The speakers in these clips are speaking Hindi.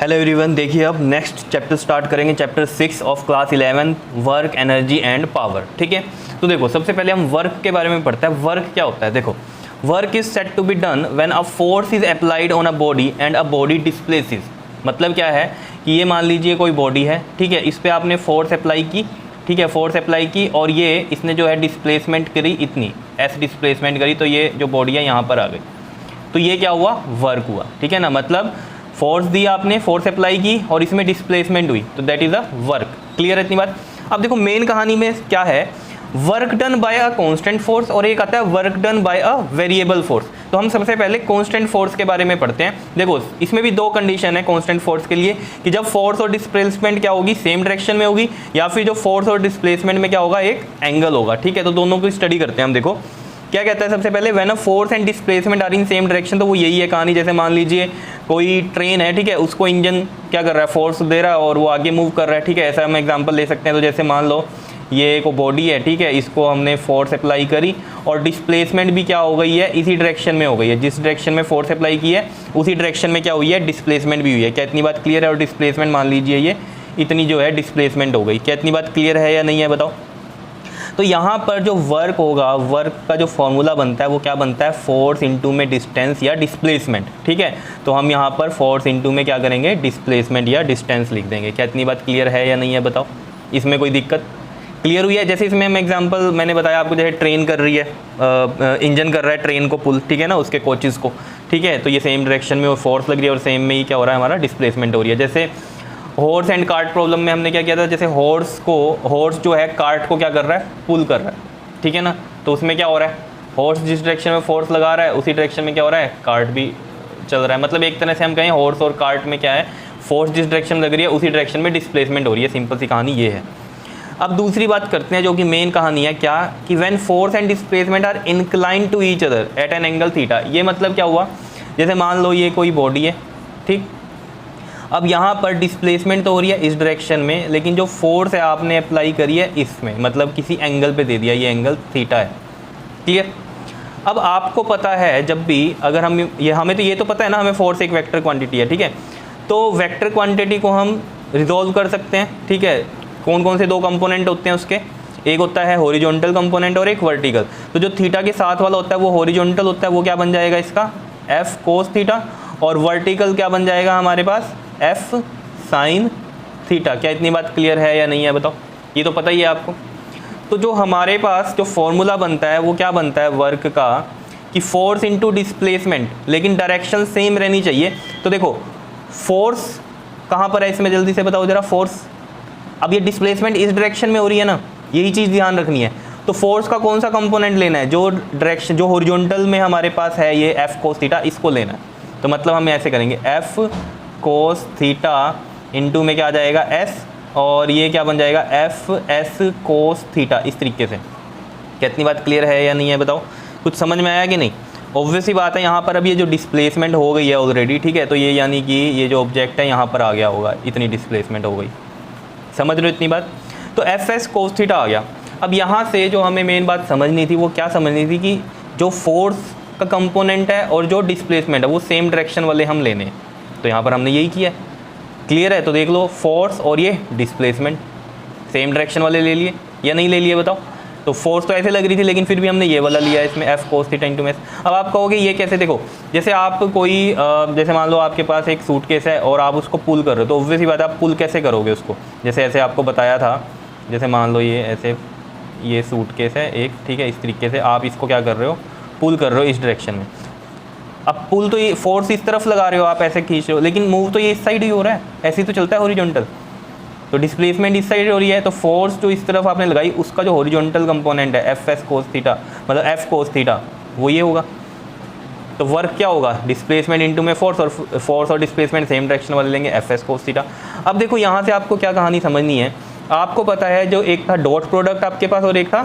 हेलो एवरीवन, देखिए अब नेक्स्ट चैप्टर स्टार्ट करेंगे, chapter 6 of class 11 work, energy and power. ठीक है, तो देखो सबसे पहले हम वर्क के बारे में पढ़ते हैं। वर्क क्या होता है? देखो, work is set to be done when a force is applied on a body and a body displaces. मतलब क्या है कि ये मान लीजिए कोई बॉडी है, ठीक है, इस पर आपने फोर्स अप्लाई की, ठीक है, फोर्स अप्लाई की और ये इसने जो है डिस्प्लेसमेंट करी, इतनी एस डिस्प्लेसमेंट करी, तो ये जो बॉडी है यहाँ पर आ गई, तो ये क्या हुआ? वर्क हुआ। ठीक है ना, मतलब फोर्स दी आपने, फोर्स अप्लाई की और इसमें डिस्प्लेसमेंट हुई, तो that is a work. Clear है इतनी बात? अब देखो मेन कहानी में क्या है, work done by a constant force और एक आता है work done by a variable force. तो हम सबसे पहले कांस्टेंट फोर्स के बारे में पढ़ते हैं। देखो इसमें भी दो कंडीशन है कांस्टेंट फोर्स के लिए, कि जब फोर्स और डिस्प्लेसमेंट क्या होगी, सेम डायरेक्शन में होगी, या फिर जो फोर्स और डिस्प्लेसमेंट में क्या होगा, एक एंगल होगा। ठीक है, तो दोनों को स्टडी करते हैं हम। देखो क्या कहता है सबसे पहले, when a force and displacement are in same direction, तो वो यही है कहानी। जैसे मान लीजिए कोई ट्रेन है, ठीक है, उसको इंजन क्या कर रहा है, फोर्स दे रहा है और वो आगे मूव कर रहा है। ठीक है, ऐसा हम एग्जांपल ले सकते हैं। तो जैसे मान लो ये एक बॉडी है, ठीक है, इसको हमने फोर्स अप्लाई करी और डिस्प्लेसमेंट भी क्या हो गई है, इसी डायरेक्शन में हो गई है। जिस डायरेक्शन में फोर्स अप्लाई की है उसी डायरेक्शन में क्या हुई है, डिस्प्लेसमेंट भी हुई है। क्या इतनी बात क्लियर है? और डिस्प्लेसमेंट मान लीजिए ये इतनी जो है डिस्प्लेसमेंट हो गई। क्या इतनी बात क्लियर है या नहीं है, बताओ? तो यहाँ पर जो वर्क होगा, वर्क का जो फॉर्मूला बनता है वो क्या बनता है, फोर्स इंटू में डिस्टेंस या डिस्प्लेसमेंट। ठीक है, तो हम यहाँ पर फोर्स इंटू में क्या करेंगे, डिस्प्लेसमेंट या डिस्टेंस लिख देंगे। क्या इतनी बात क्लियर है या नहीं है, बताओ? इसमें कोई दिक्कत क्लियर हुई है? जैसे इसमें हम एग्जांपल मैंने बताया आपको, जैसे ट्रेन कर रही है, इंजन कर रहा है ट्रेन को पुल, ठीक है ना, उसके कोचेज़ को, ठीक है, तो ये सेम डायरेक्शन में फोर्स लग रही है और सेम में ही क्या हो रहा है, हमारा डिस्प्लेसमेंट हो रही है। जैसे हॉर्स एंड कार्ट प्रॉब्लम में हमने क्या किया था, जैसे हॉर्स जो है कार्ट को क्या कर रहा है, पुल कर रहा है, ठीक है ना, तो उसमें क्या हो रहा है, हॉर्स जिस डायरेक्शन में फोर्स लगा रहा है उसी डायरेक्शन में क्या हो रहा है, कार्ट भी चल रहा है। मतलब एक तरह से हम कहें हॉर्स और कार्ट में क्या है, फोर्स जिस डायरेक्शन में लग रही है उसी डायरेक्शन में डिस्प्लेसमेंट हो रही है। सिंपल सी कहानी ये है। अब दूसरी बात करते हैं जो कि मेन कहानी है, क्या कि when force and displacement are incline to each other at an angle theta. ये मतलब क्या हुआ, जैसे मान लो ये कोई बॉडी है, ठीक, अब यहाँ पर डिस्प्लेसमेंट तो हो रही है इस डायरेक्शन में, लेकिन जो फोर्स है आपने अप्लाई करी है इसमें, मतलब किसी एंगल पे दे दिया, ये एंगल थीटा है। क्लियर? अब आपको पता है जब भी अगर हम ये, हमें तो ये तो पता है ना, हमें फोर्स एक वेक्टर क्वांटिटी है, ठीक है, तो वेक्टर क्वांटिटी को हम रिजोल्व कर सकते हैं। ठीक है, कौन कौन से दो कंपोनेंट होते हैं उसके, एक होता है हॉरिजॉन्टल कंपोनेंट और एक वर्टिकल। तो जो थीटा के साथ वाला होता है वो हॉरिजॉन्टल होता है, वो क्या बन जाएगा इसका, एफ कोस थीटा, और वर्टिकल क्या बन जाएगा हमारे पास, एफ साइन थीटा। क्या इतनी बात क्लियर है या नहीं है, बताओ? ये तो पता ही है आपको। तो जो हमारे पास जो फॉर्मूला बनता है वो क्या बनता है वर्क का, कि फोर्स इंटू डिस्प्लेसमेंट, लेकिन डायरेक्शन सेम रहनी चाहिए। तो देखो फोर्स कहाँ पर है इसमें, जल्दी से बताओ जरा। फोर्स, अब ये डिस्प्लेसमेंट इस डायरेक्शन में हो रही है ना, यही चीज़ ध्यान रखनी है। तो फोर्स का कौन सा कंपोनेंट लेना है, जो डायरेक्शन जो हॉरिजॉन्टल में हमारे पास है, ये एफ कोस थीटा, इसको लेना है। तो मतलब हम ऐसे करेंगे, एफ कोस थीटा इंटू में क्या आ जाएगा, एस, और ये क्या बन जाएगा, एफ एस कोस थीटा, इस तरीके से। कितनी बात क्लियर है या नहीं है, बताओ? कुछ समझ में आया कि नहीं? ऑब्वियस ही बात है, यहाँ पर अब ये जो डिस्प्लेसमेंट हो गई है ऑलरेडी, ठीक है, तो ये यानी कि ये जो ऑब्जेक्ट है यहाँ पर आ गया होगा, इतनी डिस्प्लेसमेंट हो गई। समझ रहे हो इतनी बात? तो एफ एस कोस थीटा आ गया। अब यहाँ से जो हमें मेन बात समझनी थी वो क्या समझनी थी, कि जो फोर्स का कंपोनेंट है और जो डिस्प्लेसमेंट है वो सेम डायरेक्शन वाले हम लेने हैं। तो यहाँ पर हमने यही किया है। क्लियर है? तो देख लो, फोर्स और ये डिस्प्लेसमेंट सेम डायरेक्शन वाले ले लिए या नहीं ले लिए, बताओ? तो फोर्स तो ऐसे लग रही थी, लेकिन फिर भी हमने ये वाला लिया है इसमें, एफ कोस थीटा इंटू में। अब आप कहोगे ये कैसे? देखो जैसे आप कोई जैसे मान लो आपके पास एक सूटकेस है और आप उसको पुल कर रहे हो, तो ऑब्वियस ही बात है आप पुल कैसे करोगे उसको, जैसे ऐसे आपको बताया था, जैसे मान लो ये ऐसे, ये सूटकेस है एक, ठीक है, इस तरीके से आप इसको क्या कर रहे हो, पुल कर रहे हो इस डायरेक्शन में। अब पुल तो ये फोर्स इस तरफ लगा रहे हो, आप ऐसे खींच रहे हो, लेकिन मूव तो ये इस साइड ही हो रहा है, ऐसे ही तो चलता है हॉरिजॉन्टल। तो डिस्प्लेसमेंट इस साइड हो रही है, तो फोर्स जो इस तरफ आपने लगाई उसका जो हॉरिजॉन्टल कंपोनेंट है एफ एस कोस थीटा, मतलब एफ कोस थीटा, वो ये होगा। तो वर्क क्या होगा, डिस्प्लेसमेंट इनटू में फोर्स, और फोर्स और डिस्प्लेसमेंट सेम डायरेक्शन वाले लेंगे, एफ एस कोस थीटा। अब देखो यहाँ से आपको क्या कहानी समझनी है, आपको पता है जो एक था डॉट प्रोडक्ट आपके पास और एक था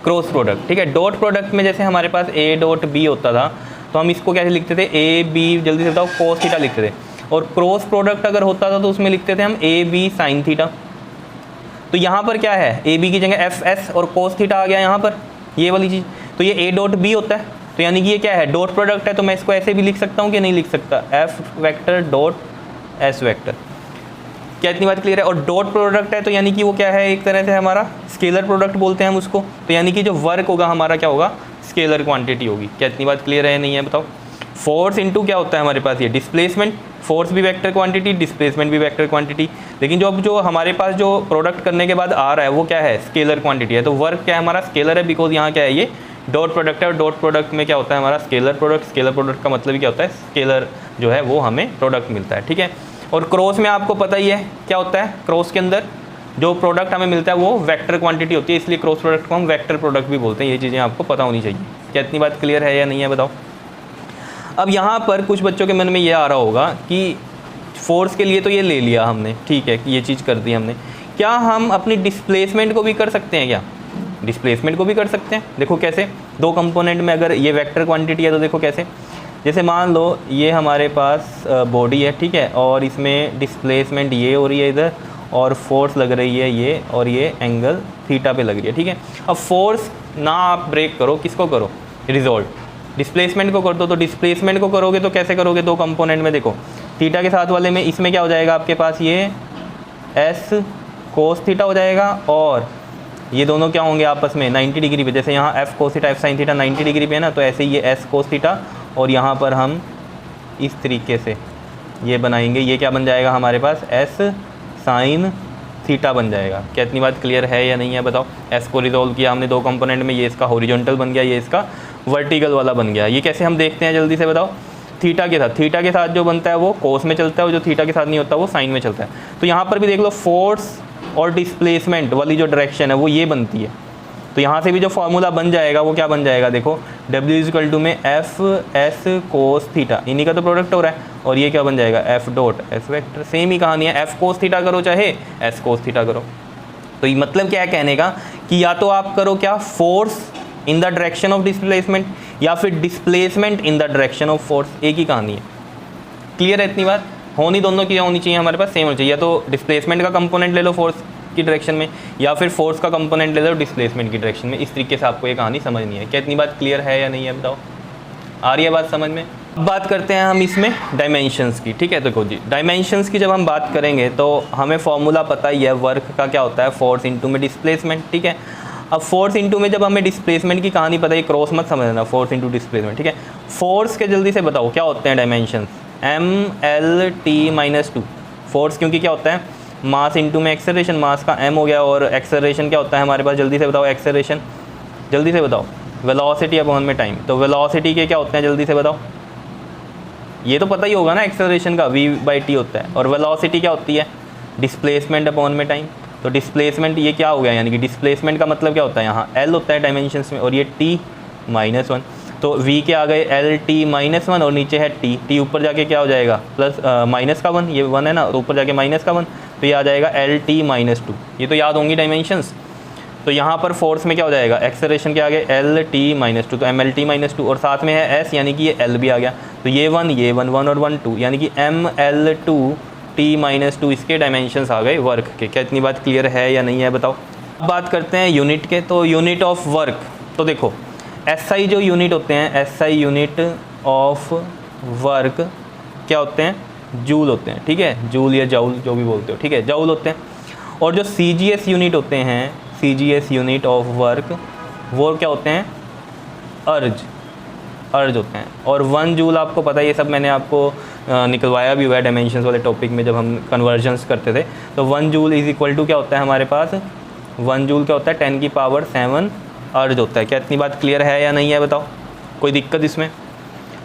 क्रॉस प्रोडक्ट। ठीक है, डॉट प्रोडक्ट में जैसे हमारे पास ए डॉट बी होता था, तो हम इसको कैसे लिखते थे, ए बी, जल्दी से बताओ, कोस थीटा लिखते थे। और क्रॉस प्रोडक्ट अगर होता था तो उसमें लिखते थे हम ए बी साइन थीटा। तो यहाँ पर क्या है, ए बी की जगह एफ एस और कोस थीटा आ गया यहाँ पर, ये वाली चीज़। तो ये ए डॉट बी होता है, तो यानी कि ये क्या है, डॉट प्रोडक्ट है, तो मैं इसको ऐसे भी लिख सकता हूँ कि नहीं लिख सकता, F vector dot S vector. क्या इतनी बात क्लियर है? और डॉट प्रोडक्ट है तो यानी कि वो क्या है, एक तरह से हमारा स्केलर प्रोडक्ट बोलते हैं हम उसको, तो यानी कि जो वर्क होगा हमारा क्या होगा, स्केलर क्वांटिटी होगी। क्या इतनी बात क्लियर है नहीं है बताओ? फोर्स इनटू क्या होता है हमारे पास, ये डिस्प्लेसमेंट, फोर्स भी वेक्टर क्वांटिटी, डिस्प्लेसमेंट भी वेक्टर क्वांटिटी, लेकिन जो हमारे पास जो प्रोडक्ट करने के बाद आ रहा है वो क्या है, स्केलर क्वांटिटी है। तो वर्क क्या है हमारा, स्केलर है, बिकॉज यहाँ क्या है, ये डॉट प्रोडक्ट है, और डॉट प्रोडक्ट में क्या होता है हमारा, स्केलर प्रोडक्ट। स्केलर प्रोडक्ट का मतलब क्या होता है, स्केलर जो है वो हमें प्रोडक्ट मिलता है, ठीक है। और क्रॉस में आपको पता ही है क्या होता है, क्रॉस के अंदर जो प्रोडक्ट हमें मिलता है वो वेक्टर क्वांटिटी होती है, इसलिए क्रॉस प्रोडक्ट को हम वेक्टर प्रोडक्ट भी बोलते हैं। ये चीज़ें आपको पता होनी चाहिए। क्या इतनी बात क्लियर है या नहीं है बताओ? अब यहाँ पर कुछ बच्चों के मन में ये आ रहा होगा कि फोर्स के लिए तो ये ले लिया हमने, ठीक है, ये चीज़ कर दी हमने, क्या हम अपनी डिस्प्लेसमेंट को भी कर सकते हैं क्या? डिस्प्लेसमेंट को भी कर सकते हैं। देखो कैसे, दो कंपोनेंट में अगर ये वेक्टर क्वांटिटी है तो देखो कैसे, जैसे मान लो ये हमारे पास बॉडी है, ठीक है, और इसमें डिस्प्लेसमेंट ये हो रही है इधर, और फोर्स लग रही है ये, और ये एंगल थीटा पे लग रही है, ठीक है। अब फोर्स ना आप ब्रेक करो, किसको करो, रिजॉल्व, डिस्प्लेसमेंट को कर दो। तो डिस्प्लेसमेंट को करोगे तो कैसे करोगे, दो कंपोनेंट में देखो, थीटा के साथ वाले में इसमें क्या हो जाएगा आपके पास, ये एस कोस थीटा हो जाएगा, और ये दोनों क्या होंगे आपस में 90 डिग्री पे, जैसे यहाँ F cos theta F sine theta 90 degree पे है ना, तो ऐसे ही ये एस कोस थीटा, और यहाँ पर हम इस तरीके से ये बनाएंगे, ये क्या बन जाएगा हमारे पास, एस साइन थीटा बन जाएगा। क्या इतनी बात क्लियर है या नहीं है बताओ? एस को रिजोल्व किया हमने दो कंपोनेंट में, ये इसका हॉरिजॉन्टल बन गया, ये इसका वर्टिकल वाला बन गया। ये कैसे हम देखते हैं जल्दी से बताओ? थीटा के साथ जो बनता है वो कोस में चलता है, और जो थीटा के साथ नहीं होता वो साइन में चलता है। तो यहाँ पर भी देख लो, फोर्स और डिस्प्लेसमेंट वाली जो डायरेक्शन है वो ये बनती है। तो यहाँ से भी जो फार्मूला बन जाएगा वो क्या बन जाएगा, देखो W में एफ एस कोस थीटा, इन्हीं का तो प्रोडक्ट हो रहा है, और ये क्या बन जाएगा, F dot S vector. Same ही कहानी है, एफ कोस थीटा करो चाहे एस कोस थीटा करो। तो ये मतलब क्या है कहने का, कि या तो आप करो क्या, force in the direction of displacement, या फिर displacement in the direction of force, एक ही कहानी है। क्लियर है इतनी बात? होनी दोनों की होनी चाहिए हमारे पास, सेम होनी चाहिए। या तो डिस्प्लेसमेंट का कंपोनेंट ले लो फोर्स की डायरेक्शन में, या फिर फोर्स का कंपोनेंट ले लो डिस्प्लेसमेंट की डायरेक्शन में। इस तरीके से आपको ये कहानी समझनी है। क्या इतनी बात क्लियर है या नहीं है बताओ? आ रही है बात समझ में? अब बात करते हैं हम इसमें डायमेंशंस की, ठीक है। देखो जी, डायमेंशंस की जब हम बात करेंगे तो हमें फॉर्मूला पता ही है वर्क का, क्या होता है, फोर्स इंटू में डिस्प्लेसमेंट, ठीक है। अब फोर्स इंटू में जब हमें डिस्प्लेसमेंट की कहानी पता है, क्रॉस मत समझना, फोर्स इंटू डिस्प्लेसमेंट, ठीक है। फोर्स के जल्दी से बताओ क्या होते हैं डायमेंशंस, ML_T-2। फोर्स क्योंकि क्या होता है, मास इंटू में एक्सेलरेशन, मास का m हो गया, और एक्सेलरेशन क्या होता है हमारे पास, जल्दी से बताओ, एक्सेलरेशन जल्दी से बताओ, वेलोसिटी अपॉन में टाइम। तो वेलोसिटी के क्या होते हैं जल्दी से बताओ, ये तो पता ही होगा ना, एक्सेलरेशन का v/t होता है, और वेलोसिटी क्या होती है, डिस्प्लेसमेंट अपॉन में टाइम। तो डिस्प्लेसमेंट ये क्या हो गया, यानी कि डिस्प्लेसमेंट का मतलब क्या होता है, यहाँ l होता है डायमेंशंस में, और ये t-1, तो v के आ गए LT-1, और नीचे है t ऊपर जाके क्या हो जाएगा, प्लस माइनस का 1, ये 1 है ना, तो ऊपर जाके माइनस का 1, तो ये आ जाएगा LT-2। ये तो याद होंगी डायमेंशंस। तो यहाँ पर फोर्स में क्या हो जाएगा, एक्सेलरेशन के आगे LT-2, तो MLT-2, और साथ में है s, यानी कि ये l भी आ गया, तो ये 1 और 1 2, यानी कि ML2T-2 इसके डायमेंशंस आ गए वर्क के। क्या इतनी बात क्लियर है या नहीं है बताओ? अब बात करते हैं यूनिट के। तो यूनिट ऑफ वर्क, तो देखो SI जो यूनिट होते हैं, SI यूनिट ऑफ वर्क क्या होते हैं, जूल होते हैं, ठीक है, जूल या जाउल जो भी बोलते हो, ठीक है, जाउल होते हैं। और जो CGS यूनिट होते हैं, CGS यूनिट ऑफ वर्क, वो क्या होते हैं, अर्ज होते हैं। और 1 जूल आपको पता है, ये सब मैंने आपको निकलवाया भी हुआ है डायमेंशंस वाले टॉपिक में जब हम कन्वर्जन्स करते थे। तो 1 जूल इज इक्वल टू क्या होता है हमारे पास, 1 जूल क्या होता है, 10⁻7 अर्ज होता है। क्या इतनी बात क्लियर है या नहीं है बताओ? कोई दिक्कत इसमें?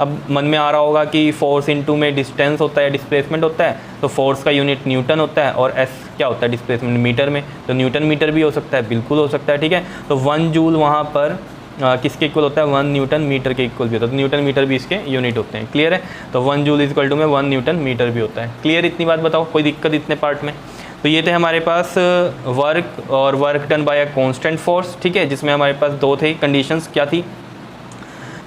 अब मन में आ रहा होगा कि फोर्स इंटू में डिस्टेंस होता है, डिस्प्लेसमेंट होता है, तो फोर्स का यूनिट न्यूटन होता है, और एस क्या होता है, डिस्प्लेसमेंट मीटर में, तो न्यूटन मीटर भी हो सकता है, बिल्कुल हो सकता है, ठीक है। तो 1 जूल वहाँ पर किसके इक्वल होता है, 1 न्यूटन मीटर के इक्वल भी होता है, तो न्यूटन मीटर भी इसके यूनिट होते हैं। क्लियर है? तो 1 जूल इज इक्वल टू में 1 न्यूटन मीटर भी होता है। क्लियर इतनी बात बताओ? कोई दिक्कत इतने पार्ट में? तो ये थे हमारे पास वर्क और work done by a constant force, ठीक है, जिसमें हमारे पास दो थे कंडीशंस, क्या थी,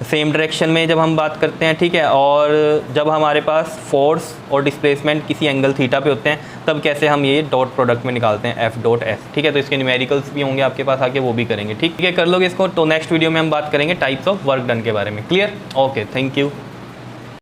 सेम डायरेक्शन में जब हम बात करते हैं, ठीक है, और जब हमारे पास फोर्स और डिस्प्लेसमेंट किसी एंगल थीटा पे होते हैं, तब कैसे हम ये डॉट प्रोडक्ट में निकालते हैं F.S, ठीक है। तो इसके न्यूमेरिकल्स भी होंगे आपके पास, आके वो भी करेंगे, ठीक है, कर लोगे इसको। तो नेक्स्ट वीडियो में हम बात करेंगे टाइप्स ऑफ वर्क डन के बारे में। क्लियर? Okay, thank you.